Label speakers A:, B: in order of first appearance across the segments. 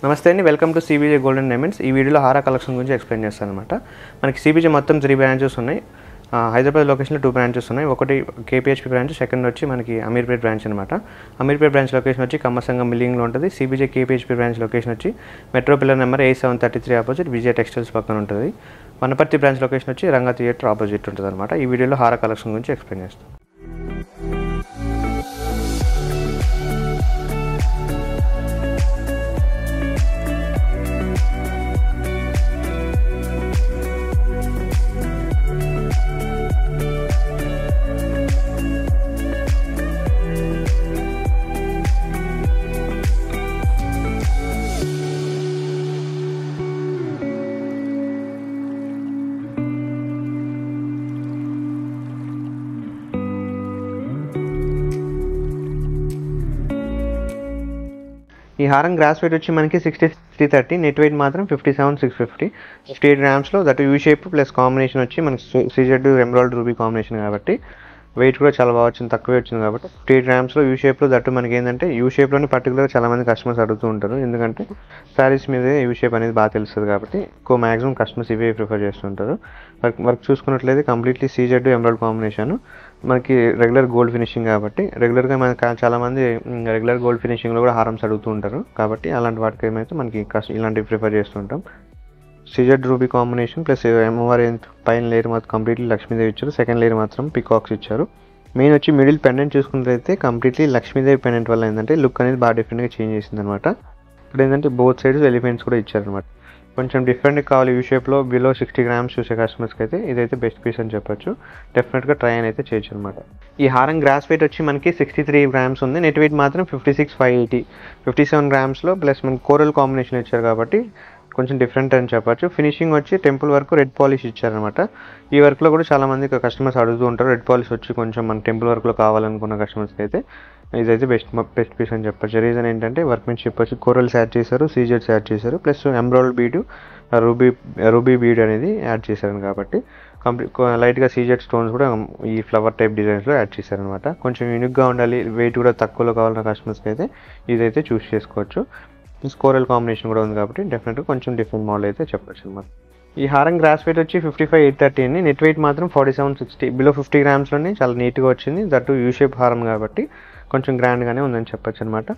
A: నమస్తే అండి, welcome to CBJ gold and diamonds. ఈ వీడియోలో హారా కలెక్షన్ గురించి ఎక్స్ప్లెయిన్ చేస్తాను అనమాట. మనకి సిబిజే మొత్తం 3 బ్రాంచెస్ ఉన్నాయి. హైదరాబాద్ లొకేషన్లో 2 బ్రాంచెస్ ఉన్నాయి. ఒకటి కేపీహెచ్పీ బ్రాంచ్, సెకండ్ వచ్చి మనకి అమీర్పేట్ బ్రాంచ్ అనమాట. అమీర్పేట్ బ్రాంచ్ లొకేషన్ వచ్చి కమ్మసంగం మిల్లింగ్లో ఉంటుంది. సిబిజే కేపీహెచ్పీ బ్రాంచ్ లొకేషన్ వచ్చి మెట్రో పిల్లర్ నెంబర్ 8733 ఆపోజిట్ విజయ టెక్స్టైల్స్ పక్కన ఉంటుంది. వనపర్తి బ్రాంచ్ లొకేషన్ వచ్చి రంగా థియేటర్ ఆపోజిట్ ఉంటుంది అనమాట. ఈ వీడియోలో హారా కలెక్షన్ గురించి ఎక్స్ప్లెయిన్ చేస్తాను. ఈ హారం గ్రాస్ వెయిట్ వచ్చి మనకి 6330, నెట్ వెయిట్ మాత్రం 57,650, 58 గ్రామ్స్లో. That U shape plus combination వచ్చి మనకి సీజెడ్ ఎమరాల్డ్ రూబీ కాంబినేషన్ కాబట్టి వెయిట్ కూడా చాలా బాగా వచ్చింది, తక్కువే వచ్చింది కాబట్టి 58 గ్రామ్స్లో యూ షేప్లో. దట్టు మనకి ఏంటంటే యూ షేప్లోని పర్టికులర్గా చాలామంది కస్టమర్స్ అడుగుతూ ఉంటారు, ఎందుకంటే శారీస్ మీదే యూ షేప్ అనేది బాగా తెలుస్తుంది కాబట్టి ఎక్కువ మ్యాక్సిమం కస్టమర్స్ ఇవే ప్రిఫర్ చేస్తుంటారు. వర్క్ చూసుకున్నట్లయితే కంప్లీట్లీ సీజెడ్ ఎమరాల్డ్ కాంబినేషన్, మనకి రెగ్యులర్ గోల్డ్ ఫినిషింగ్ కాబట్టి రెగ్యులర్గా మనకి చాలామంది రెగ్యులర్ గోల్డ్ ఫినిషింగ్లో కూడా హారమ్స్ అడుగుతూ ఉంటారు కాబట్టి అలాంటి వాటికి ఏమైతే మనకి ఇలాంటివి ప్రిఫర్ చేస్తుంటాం. సీజెడ్ రూబీ కాంబినేషన్ ప్లస్ అమ్మవారి పైన లేయర్ మాత్రం కంప్లీట్లీ లక్ష్మీదేవి ఇచ్చారు, సెకండ్ లేయర్ మాత్రం పికాక్స్ ఇచ్చారు. మెయిన్ వచ్చి మిడిల్ పెండెంట్ చూసుకున్నట్లయితే కంప్లీట్లీ లక్ష్మీదేవి పెండెంట్ వల్ల ఏంటంటే లుక్ అనేది బాగా డిఫరెంట్గా చేంజ్ చేసింది అనమాట. ఇక్కడ ఏంటంటే బోత్ సైడ్స్ ఎలిఫెంట్స్ కూడా ఇచ్చారనమాట. కొంచెం డిఫరెంట్గా కావాలి యూ షేప్లో బిలో 60 గ్రామ్స్ చూసే కస్టమర్స్కి అయితే ఇదైతే బెస్ట్ పీస్ అని చెప్పొచ్చు. డెఫినెట్గా ట్రై అని అయితే చేయొచ్చు అనమాట. ఈ హారం గ్రాస్ వెయిట్ వచ్చి మనకి 63 గ్రామ్స్ ఉంది, నెట్ వెయిట్ మాత్రం 56,580, 57 గ్రామ్స్లో. ప్లస్ మనకి కోరల్ కాంబినేషన్ ఇచ్చారు కాబట్టి కొంచెం డిఫరెంట్ అని చెప్పొచ్చు. ఫినిషింగ్ వచ్చి టెంపుల్ వరకు రెడ్ పాలిష్ ఇచ్చారనమాట. ఈ వర్క్లో కూడా చాలామంది కస్టమర్స్ అడుగుతూ ఉంటారు, రెడ్ పాలిష్ వచ్చి కొంచెం మన టెంపుల్ వర్క్లో కావాలనుకున్న కస్టమర్స్కి అయితే ఇదైతే బెస్ట్ పీస్ అని చెప్పొచ్చు. రీజన్ ఏంటంటే వర్క్మెన్షిప్ వచ్చి కోరల్స్ యాడ్ చేశారు, సీజెడ్స్ యాడ్ చేశారు, ప్లస్ ఎమరాల్డ్ బీడు రూబీ బీడ్ అనేది యాడ్ చేశారు కాబట్టి లైట్గా సీజెడ్ స్టోన్స్ కూడా ఈ ఫ్లవర్ టైప్ డిజైన్స్లో యాడ్ చేశారనమాట. కొంచెం యూనిక్గా ఉండాలి, వెయిట్ కూడా తక్కువలో కావాలన్న కస్టమర్స్కి అయితే ఇదైతే చూస్ చేసుకోవచ్చు. కోరల్ కాంబినేషన్ కూడా ఉంది కాబట్టి డెఫినెట్గా కొంచెం డిఫరెంట్ మోడల్ అయితే చెప్పొచ్చు అనమాట. ఈ హారం గ్రాస్ వెయిట్ వచ్చి 55,830 అండి, నెట్ వెయిట్ మాత్రం 47,60, బిలో 50 గ్రామ్స్లోనే చాలా నీట్గా వచ్చింది. దట్టు యూ షేప్ హారం కాబట్టి కొంచెం గ్రాండ్గానే ఉందని చెప్పొచ్చు అనమాట.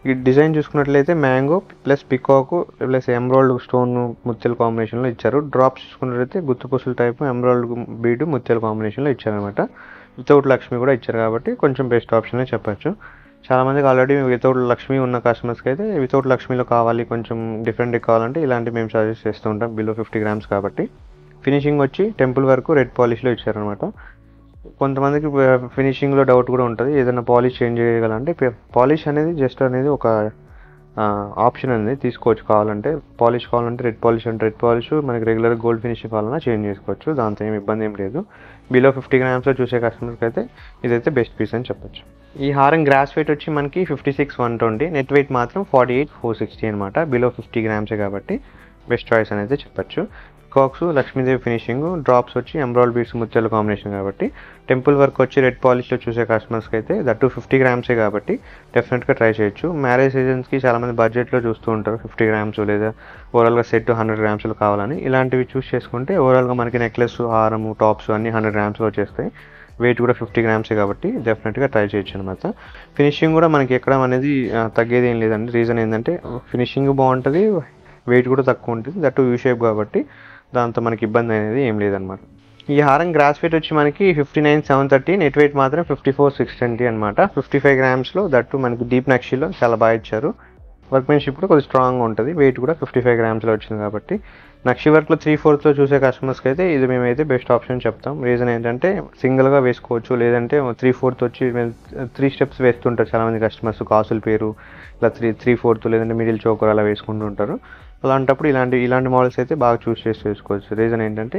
A: ఈ డిజైన్ చూసుకున్నట్లయితే mango plus peacock plus emerald stone ముత్యాల కాంబినేషన్లో ఇచ్చారు. డ్రాప్స్ చూసుకున్నట్లయితే గుత్తుపూసల టైపు ఎమరాల్డ్ బీడు ముత్యాల కాంబినేషన్లో ఇచ్చారనమాట. వితౌట్ లక్ష్మి కూడా ఇచ్చారు కాబట్టి కొంచెం బెస్ట్ ఆప్షన్ అని చెప్పొచ్చు. చాలామందికి ఆల్రెడీ వితౌట్ లక్ష్మి ఉన్న కస్టమర్స్కి అయితే వితౌట్ లక్ష్మిలో కావాలి, కొంచెం డిఫరెంట్గా కావాలంటే ఇలాంటి మేము సజెస్ట్ చేస్తూ ఉంటాం బిలో 50 గ్రామ్స్ కాబట్టి. ఫినిషింగ్ వచ్చి టెంపుల్ వరకు రెడ్ పాలిష్లో ఇచ్చారనమాట. కొంతమందికి ఫినిషింగ్లో డౌట్ కూడా ఉంటుంది, ఏదైనా పాలిష్ చేంజ్ చేయగలంటే పాలిష్ అనేది జస్ట్ అనేది ఒక ఆప్షన్ అనేది తీసుకోవచ్చు. కావాలంటే పాలిష్ కావాలంటే రెడ్ పాలిష్ అంటే రెడ్ పాలిష్, మనకి రెగ్యులర్ గోల్డ్ ఫినిషింగ్ కావాలన్నా చేంజ్ చేసుకోవచ్చు, దాంతో ఏమి ఇబ్బంది ఏం లేదు. బిలో 50 గ్రామ్స్లో చూసే కస్టమర్కి అయితే ఇదైతే బెస్ట్ పీస్ అని చెప్పొచ్చు. ఈ హారం గ్రాస్ వెయిట్ వచ్చి మనకి 56,120, నెట్ వెయిట్ మాత్రం 48,460 అనమాట. బిలో 50 గ్రామ్సే కాబట్టి బెస్ట్ చాయిస్ అనేది చెప్పొచ్చు. కాక్స్ లక్ష్మీదేవి ఫినిషింగ్, డ్రాప్స్ వచ్చి ఎమరాల్డ్ బీడ్స్ ముత్యాల కాంబినేషన్ కాబట్టి టెంపుల్ వర్క్ వచ్చి రెడ్ పాలిష్లో చూసే కస్టమర్స్కి అయితే దట్టు 50 గ్రామ్సే కాబట్టి డెఫినెట్గా ట్రై చేయొచ్చు. మ్యారేజ్ సీజన్స్కి చాలామంది బడ్జెట్లో చూస్తూ ఉంటారు 50 గ్రామ్స్ లేదా ఓవరాల్గా సెట్ 100 గ్రామ్స్లో కావాలని. ఇలాంటివి చూస్ చేసుకుంటే ఓవరాల్గా మనకి నెక్లెస్, హారము, టాప్స్ అన్నీ 100 గ్రామ్స్లో వచ్చేస్తాయి. వెయిట్ కూడా 50 గ్రామ్సే కాబట్టి డెఫినెట్గా ట్రై చేయొచ్చు అనమాట. ఫినిషింగ్ కూడా మనకి ఎక్కడ అనేది తగ్గేది ఏం లేదండి. రీజన్ ఏంటంటే ఫినిషింగ్ బాగుంటుంది, వెయిట్ కూడా తక్కువ ఉంటుంది, దట్టు యూ షేప్ కాబట్టి దాంతో మనకి ఇబ్బంది అనేది ఏం లేదనమాట. ఈ హారం గ్రాస్ వెయిట్ వచ్చి మనకి 59,730, నెట్ వెయిట్ మాత్రం 54,620 అనమాట. 55 గ్రామ్స్లో దట్టు మనకి డీప్ నక్షిలో చాలా బాగా ఇచ్చారు. వర్క్మెన్షిప్ కూడా కొద్దిగా స్ట్రాంగ్గా ఉంటుంది, వెయిట్ కూడా 55 గ్రామ్స్లో వచ్చింది కాబట్టి నక్షి వర్క్లో 3/4 చూసే కస్టమర్స్కి అయితే ఇది మేమైతే బెస్ట్ ఆప్షన్ చెప్తాం. రీజన్ ఏంటంటే సింగిల్గా వేసుకోవచ్చు, లేదంటే 3/4 వచ్చి 3 స్టెప్స్ వేస్తుంటారు చాలామంది కస్టమర్స్, కాసుల పేరు ఇలా 3/4 లేదంటే మిడిల్ చోకర్ అలా వేసుకుంటూ ఉంటారు. అలాంటప్పుడు ఇలాంటి మోడల్స్ అయితే బాగా చూస్ చేసి వేసుకోవచ్చు. రీజన్ ఏంటంటే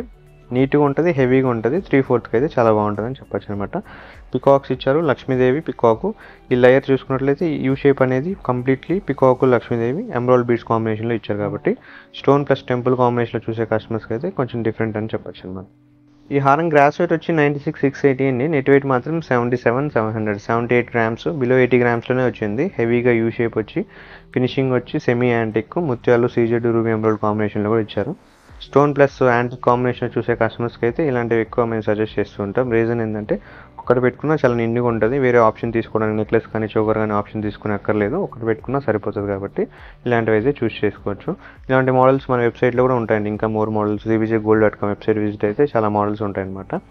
A: నీట్గా ఉంటుంది, హెవీగా ఉంటుంది, 3/4 అయితే చాలా బాగుంటుంది అని చెప్పొచ్చు అనమాట. పికాక్స్ ఇచ్చారు, లక్ష్మీదేవి పికాకు. ఈ లేయర్ చూసుకున్నట్లయితే యూ షేప్ అనేది completely peacock Lakshmidevi emerald beads కాంబినేషన్లో ఇచ్చారు కాబట్టి స్టోన్ ప్లస్ టెంపుల్ కాంబినేషన్లో చూసే కస్టమర్స్కి అయితే కొంచెం డిఫరెంట్ అని చెప్పొచ్చు అనమాట. ఈ హారం గ్రాస్ వెయిట్ వచ్చి 96,680 అండి. నెట్ వెయిట్ మాత్రం 77,700, 78 గ్రామ్స్, బిలో 80 గ్రామ్స్లోనే వచ్చింది. హెవీగా యూ షేప్ వచ్చి ఫినిషింగ్ వచ్చి సెమీ యాంటిక్, ముత్యాలు సీజెడ్ రూబీ ఎమరాల్డ్ కాంబినేషన్లో కూడా ఇచ్చారు. స్టోన్ ప్లస్ యాంటిక్ కాంబినేషన్ చూసే కస్టమర్స్కి అయితే ఇలాంటివి ఎక్కువ మేము సజెస్ట్ చేస్తూ ఉంటాం. రీజన్ ఏంటంటే ఒకటి పెట్టుకున్నా చాలా నిండుగా ఉంటుంది. వేరే ఆప్షన్ తీసుకోవడానికి నెక్లెస్ కానీ చోకర్ కానీ ఆప్షన్ తీసుకుని అక్కర్లేదు, ఒకటి పెట్టుకున్నా సరిపోతుంది. కాబట్టి ఇలాంటివి అయితే చూస్ చేసుకోవచ్చు. ఇలాంటి మోడల్స్ మన వెబ్సైట్లో కూడా ఉంటాయండి. ఇంకా more models cbjgold.com website visit అయితే చాలా మోడల్స్ ఉంటాయన్నమాట.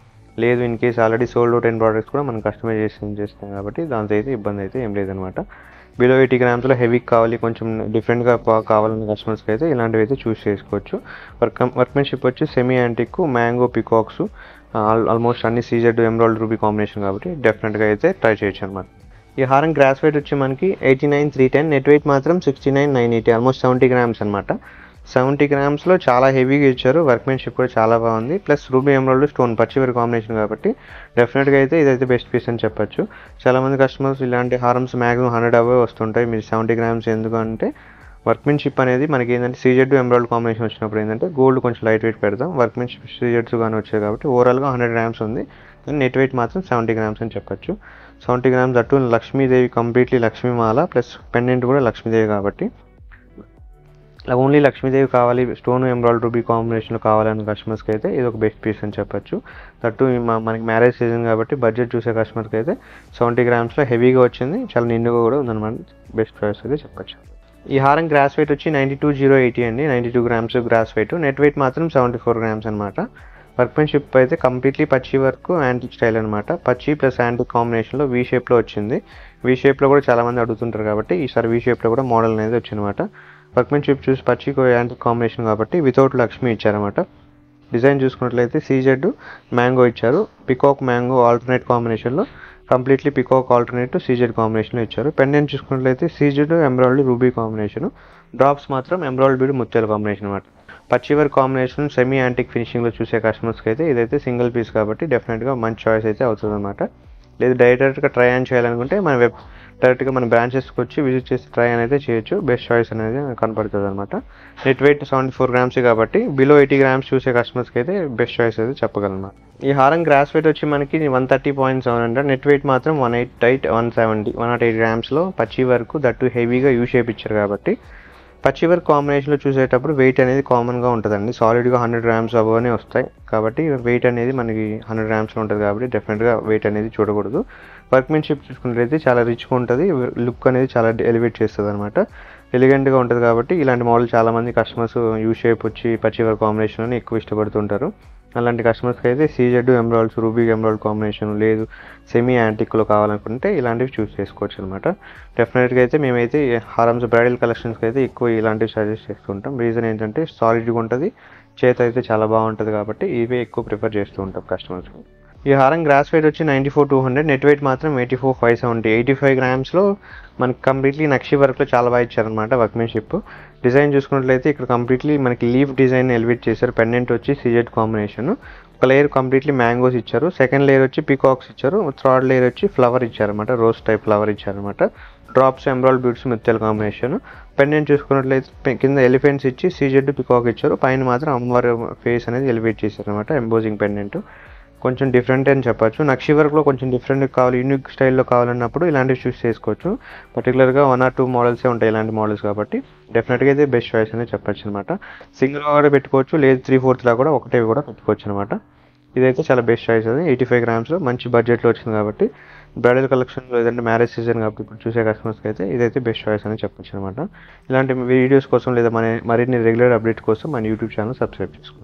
A: లేదు in case already sold 10 products కూడా మనం కస్టమైజేషన్ చేస్తాం కాబట్టి దాంతో అయితే ఇబ్బంది అయితే ఏం లేదనమాట. బిలో 80 గ్రామ్స్లో హెవీ కావాలి, కొంచెం డిఫరెంట్గా కావాలన్న కస్టమర్స్కి అయితే ఇలాంటివి అయితే చూస్ చేసుకోవచ్చు. వర్క్మెన్షిప్ వచ్చి semi antique, mango, peacocks, almost అన్ని సీజెడ్ ఎమరాల్డ్ రూబీ కాంబినేషన్ కాబట్టి డెఫినెట్గా అయితే ట్రై చేయొచ్చు అనమాట. ఈ హారం గ్రాస్ వెయిట్ వచ్చి మనకి 89,310, నెట్ వెయిట్ మాత్రం 69,980, ఆల్మోస్ట్ 70 గ్రామ్స్ అనమాట. 70 గ్రామ్స్లో చాలా హెవీగా ఇచ్చారు. వర్క్మెన్షిప్ కూడా చాలా బాగుంది. ప్లస్ రూబీ ఎమరాల్డ్ స్టోన్ పచ్చివరి కాంబినేషన్ కాబట్టి డెఫినెట్గా అయితే ఇదైతే బెస్ట్ పీస్ అని చెప్పొచ్చు. చాలామంది కస్టమర్స్ ఇలాంటి హారమ్స్ మ్యాక్సిమం 100 అవే వస్తుంటాయి. మీరు 70 గ్రామ్స్ ఎందుకంటే వర్క్మెన్షిప్ అనేది మనకి ఏంటంటే సీజెడ్ ఎమరాల్డ్ కాంబినేషన్ వచ్చినప్పుడు ఏంటంటే గోల్డ్ కొంచెం లైట్ వెయిట్ పెడతాం. వర్క్మెన్షిప్ సీజెడ్స్ కానీ వచ్చాయి కాబట్టి ఓవరాల్గా 100 గ్రామ్స్ ఉంది. నెట్ వెయిట్ మాత్రం 70 గ్రామ్స్ అని చెప్పొచ్చు. 70 గ్రామ్స్ అటు లక్ష్మీదేవి, కంప్లీట్లీ లక్ష్మీమాల ప్లస్ పెండెంట్ కూడా లక్ష్మీదేవి కాబట్టి ఓన్లీ లక్ష్మీదేవి కావాలి, స్టోన్ ఎమరాల్డ్ రూబీ కాంబినేషన్లో కావాలన్న కస్టమర్స్కి అయితే ఇది ఒక బెస్ట్ పీస్ అని చెప్పొచ్చు. దట్టు మనకి మ్యారేజ్ సీజన్ కాబట్టి బడ్జెట్ చూసే కస్టమర్స్కి అయితే 70 గ్రామ్స్లో హెవీగా వచ్చింది, చాలా నిండుగా కూడా ఉందన్నమాట. బెస్ట్ చాయిస్ అయితే చెప్పొచ్చు. ఈ హారం గ్రాస్ వెయిట్ వచ్చి 92,080 అండి. 92 grams gross weight. Net weight మాత్రం 74 గ్రామ్స్ అనమాట. వర్క్మెన్షిప్ అయితే కంప్లీట్లీ పచ్చి వర్క్ యాంటిక్ స్టైల్ అనమాట. పచ్చి ప్లస్ యాంటిక్ కాంబినేషన్లో వీ షేప్లో వచ్చింది. వీ షేప్లో కూడా చాలామంది అడుగుతుంటారు కాబట్టి ఈసారి వీ షేప్లో కూడా మోడల్ అనేది వచ్చిందన్నమాట. వర్క్మెన్షిప్ చూసి పచ్చి యాంటిక్ కాంబినేషన్ కాబట్టి వితౌట్ లక్ష్మి ఇచ్చారన్నమాట. డిజైన్ చూసుకున్నట్లయితే సీజెడ్ మ్యాంగో ఇచ్చారు. పికాక్ మ్యాంగో ఆల్టర్నేట్ కాంబినేషన్లో కంప్లీట్లీ పికాక్ ఆల్టర్నేట్ సీజెడ్ కాంబినేషన్లో ఇచ్చారు. పెండెంట్ చూసుకున్నట్లయితే CZ emerald ruby combination, drops మాత్రం ఎమరాల్డ్ బీడ్ ముత్యాల కాంబినేషన్ అనమాట. పచ్చివర్ కాంబినేషన్ సెమీ యాంటిక్ ఫినిషింగ్లో చూసే కస్టమర్స్కి అయితే ఇదైతే సింగిల్ పీస్ కాబట్టి డెఫినెట్గా మంచి చాయిస్ అయితే అవుతుంది అనమాట. లేదు డైరెక్ట్గా ట్రై ఆన్ చేయాలనుకుంటే మన డైరెక్ట్గా మన బ్రాంచెస్కి వచ్చి విజిట్ చేసి ట్రై అని అయితే చేయొచ్చు. బెస్ట్ చాయిస్ అనేది కనపడుతుంది అనమాట. నెట్ వెయిట్ 74 గ్రామ్స్ కాబట్టి బిలో 80 గ్రామ్స్ చూసే కస్టమర్స్కి అయితే బెస్ట్ చాయిస్ అయితే చెప్పగలమాట. ఈ హారం గ్రాస్ వెయిట్ వచ్చి మనకి 130.700, నెట్ వెయిట్ మాత్రం 108 గ్రామ్స్లో పచ్చి వరకు దట్టు హెవీగా యూ షేప్ ఇచ్చారు కాబట్టి పచ్చి వర్క్ కాంబినేషన్లో చూసేటప్పుడు వెయిట్ అనేది కామన్గా ఉంటుందండి. సాలిడ్గా 100 గ్రామ్స్ అబోనే వస్తాయి కాబట్టి వెయిట్ అనేది మనకి 100 గ్రామ్స్లో ఉంటుంది కాబట్టి డెఫినెట్గా వెయిట్ అనేది చూడకూడదు. వర్క్మెన్షిప్ చూసుకున్నట్లయితే చాలా రిచ్గా ఉంటుంది, లుక్ అనేది చాలా ఎలివేట్ చేస్తుంది అనమాట. ఎలిగెంట్గా ఉంటుంది కాబట్టి ఇలాంటి మోడల్ చాలామంది కస్టమర్స్ యూ షేప్ వచ్చి పచ్చి వర్క్ కాంబినేషన్లోనే ఎక్కువ ఇష్టపడుతుంటారు. అలాంటి కస్టమర్స్కి అయితే CZ emeralds ruby emerald combination లేదు సెమీ యాంటిక్లో కావాలనుకుంటే ఇలాంటివి చూస్ చేసుకోవచ్చు అనమాట. డెఫినెట్గా అయితే మేమైతే హారమ్స్ బ్రైడల్ కలెక్షన్స్కి అయితే ఎక్కువ ఇలాంటివి సజెస్ట్ చేస్తుంటాం. రీజన్ ఏంటంటే సాలిడ్గా ఉంటుంది, చేత అయితే చాలా బాగుంటుంది కాబట్టి ఇవే ఎక్కువ ప్రిఫర్ చేస్తూ ఉంటాం కస్టమర్స్కి. ఈ హారం గ్రాస్ వెయిట్ వచ్చి 94,200, నెట్ వెయిట్ మాత్రం 84,570. 85 గ్రామ్స్లో మనకి కంప్లీట్లీ నక్షి వర్క్లో చాలా బాగా ఇచ్చారనమాట. వర్క్మెన్షిప్ డిజైన్ చూసుకున్నట్లయితే ఇక్కడ కంప్లీట్లీ మనకి లీఫ్ డిజైన్ ఎలివేట్ చేశారు. పెండెంట్ వచ్చి సీజెడ్ కాంబినేషన్, ఒక లేయర్ కంప్లీట్లీ మ్యాంగోస్ ఇచ్చారు, సెకండ్ లేయర్ వచ్చి పికాక్స్ ఇచ్చారు, థర్డ్ లేయర్ వచ్చి ఫ్లవర్ ఇచ్చారనమాట, రోజ్ టైప్ ఫ్లవర్ ఇచ్చారనమాట. డ్రాప్స్ ఎమరాల్డ్ బీడ్స్ ముత్యాల కాంబినేషన్. పెండెంట్ చూసుకున్నట్లయితే కింద ఎలిఫెంట్స్ ఇచ్చి సీజెడ్ పికాక్ ఇచ్చారు, పైన మాత్రం అమ్మవారి ఫేస్ అనేది ఎలివేట్ చేశారనమాట. ఎంబోజింగ్ పెండెంట్ కొంచెం డిఫరెంట్ అని చెప్పొచ్చు. నక్షి వర్క్లో కొంచెం డిఫరెంట్ కావాలి, యూనిక్ స్టైల్లో కావాలన్నప్పుడు ఇలాంటివి చూస్ చేసుకోవచ్చు. పర్టికులర్గా 1 or 2 మోడల్సే ఉంటాయి ఇలాంటి మోడల్స్ కాబట్టి డెఫినెట్గా అయితే బెస్ట్ చాయిస్ అనేది చెప్పొచ్చు అనమాట. సింగిల్గా కూడా పెట్టుకోవచ్చు, లేదు 3/4 కూడా ఒకటే కూడా పెట్టుకోవచ్చు అనమాట. ఇదైతే చాలా బెస్ట్ చాయిస్ అది. 85 గ్రామ్స్లో మంచి బడ్జెట్లో వచ్చింది కాబట్టి బ్రైడల్ కలెక్షన్లో లేదంటే మ్యారేజ్ సీజన్ కాబట్టి ఇప్పుడు చూసే కస్టమర్స్కి అయితే ఇదైతే బెస్ట్ చాయిస్ అని చెప్పొచ్చు అనమాట. ఇలాంటి వీడియోస్ కోసం లేదా మరిన్ని రెగ్యులర్ అప్డేట్ కోసం మన యూట్యూబ్ ఛానల్ సబ్స్క్రైబ్ చేసుకోండి.